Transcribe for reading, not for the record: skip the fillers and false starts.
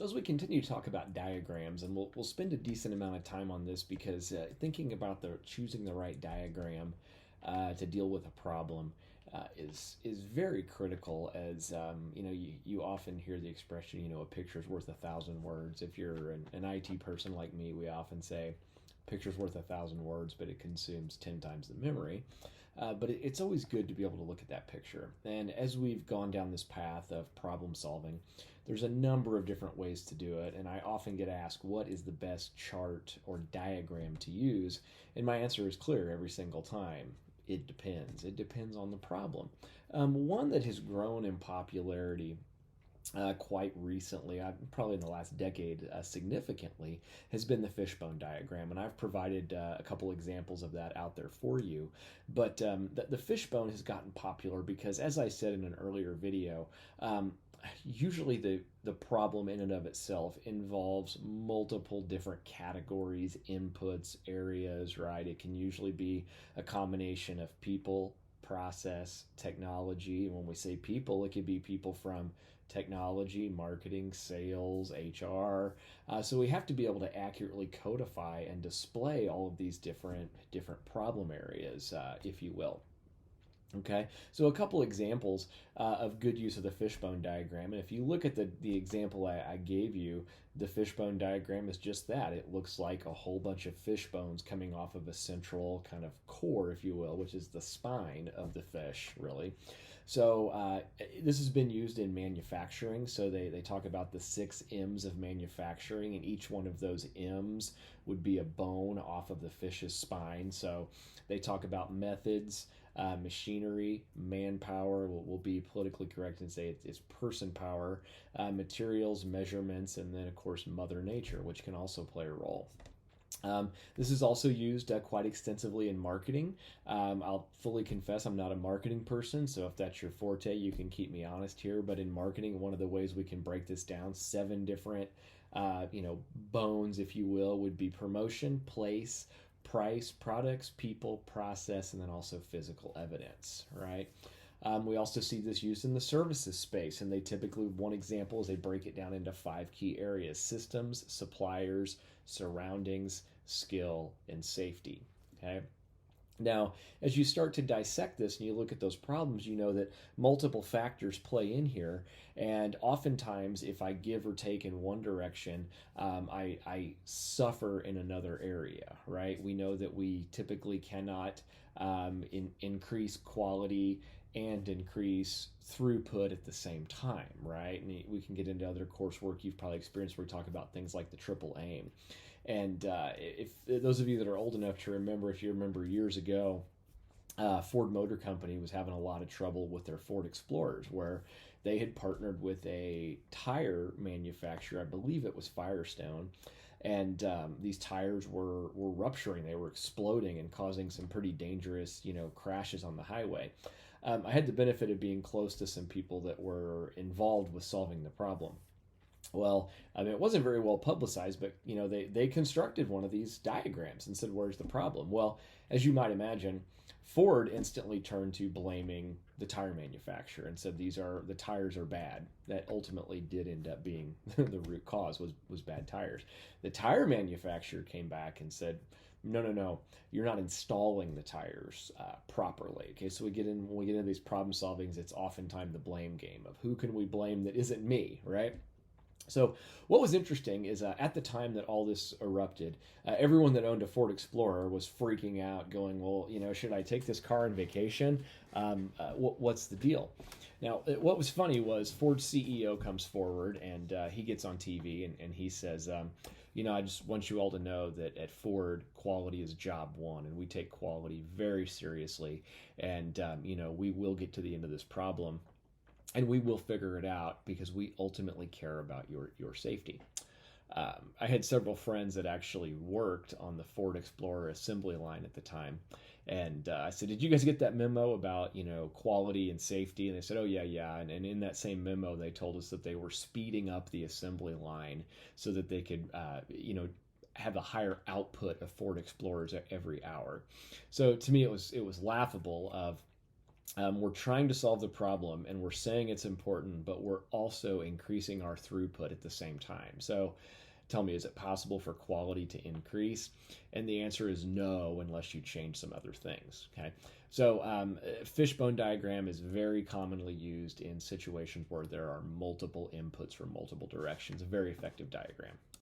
So as we continue to talk about diagrams, and we'll spend a decent amount of time on this because thinking about choosing the right diagram to deal with a problem is very critical. As you often hear the expression, a picture's worth 1,000 words. If you're an IT person like me, we often say picture's worth 1,000 words, but it consumes 10 times the memory. But it's always good to be able to look at that picture. And as we've gone down this path of problem solving, there's a number of different ways to do it. And I often get asked, what is the best chart or diagram to use? And my answer is clear every single time. It depends. It depends on the problem. One that has grown in popularity quite recently, probably in the last decade significantly, has been the fishbone diagram. And I've provided a couple examples of that out there for you. But the fishbone has gotten popular because, as I said in an earlier video, usually the problem in and of itself involves multiple different categories, inputs, areas, right? It can usually be a combination of people, process, technology. And when we say people, it could be people from technology, marketing, sales, HR. So we have to be able to accurately codify and display all of these different problem areas, if you will. Okay, so a couple examples of good use of the fishbone diagram. And if you look at the example I gave you, the fishbone diagram is just that. It looks like a whole bunch of fish bones coming off of a central kind of core, if you will, which is the spine of the fish, really. So this has been used in manufacturing. So they talk about the 6 M's of manufacturing, and each one of those M's would be a bone off of the fish's spine. So they talk about methods, machinery, manpower, will be politically correct and say it's person power, materials, measurements, and then, of course, Mother Nature, which can also play a role. This is also used quite extensively in marketing. I'll fully confess I'm not a marketing person, so if that's your forte, you can keep me honest here. But in marketing, one of the ways we can break this down, 7 different, bones, if you will, would be promotion, place, price, products, people, process, and then also physical evidence, right? We also see this used in the services space, and they typically, one example is they break it down into 5 key areas: systems, suppliers, surroundings, skill, and safety. Okay. Now, as you start to dissect this and you look at those problems, you know that multiple factors play in here. And oftentimes, if I give or take in one direction, I suffer in another area, right? We know that we typically cannot increase quality and increase throughput at the same time, right? And we can get into other coursework you've probably experienced where we talk about things like the triple aim. And if those of you that are old enough to remember, if you remember years ago, Ford Motor Company was having a lot of trouble with their Ford Explorers, where they had partnered with a tire manufacturer. I believe it was Firestone. And these tires were rupturing. They were exploding and causing some pretty dangerous, crashes on the highway. I had the benefit of being close to some people that were involved with solving the problem. Well, I mean, it wasn't very well publicized, but they constructed one of these diagrams and said, "Where's the problem?" Well, as you might imagine, Ford instantly turned to blaming the tire manufacturer and said the tires are bad. That ultimately did end up being the root cause was bad tires. The tire manufacturer came back and said, no, you're not installing the tires properly. Okay, so when we get into these problem solvings, it's oftentimes the blame game of who can we blame that isn't me, right? So what was interesting is at the time that all this erupted, everyone that owned a Ford Explorer was freaking out, going, well, should I take this car on vacation? What's the deal? Now, what was funny was Ford's CEO comes forward and he gets on TV and he says, I just want you all to know that at Ford, quality is job one, and we take quality very seriously. And, we will get to the end of this problem. And we will figure it out because we ultimately care about your safety. I had several friends that actually worked on the Ford Explorer assembly line at the time. And I said, did you guys get that memo about, quality and safety? And they said, oh, yeah. And in that same memo, they told us that they were speeding up the assembly line so that they could, have a higher output of Ford Explorers every hour. So to me, it was laughable of, We're trying to solve the problem and we're saying it's important, but we're also increasing our throughput at the same time. So tell me, is it possible for quality to increase? And the answer is no, unless you change some other things. Okay. So, fishbone diagram is very commonly used in situations where there are multiple inputs from multiple directions. A very effective diagram.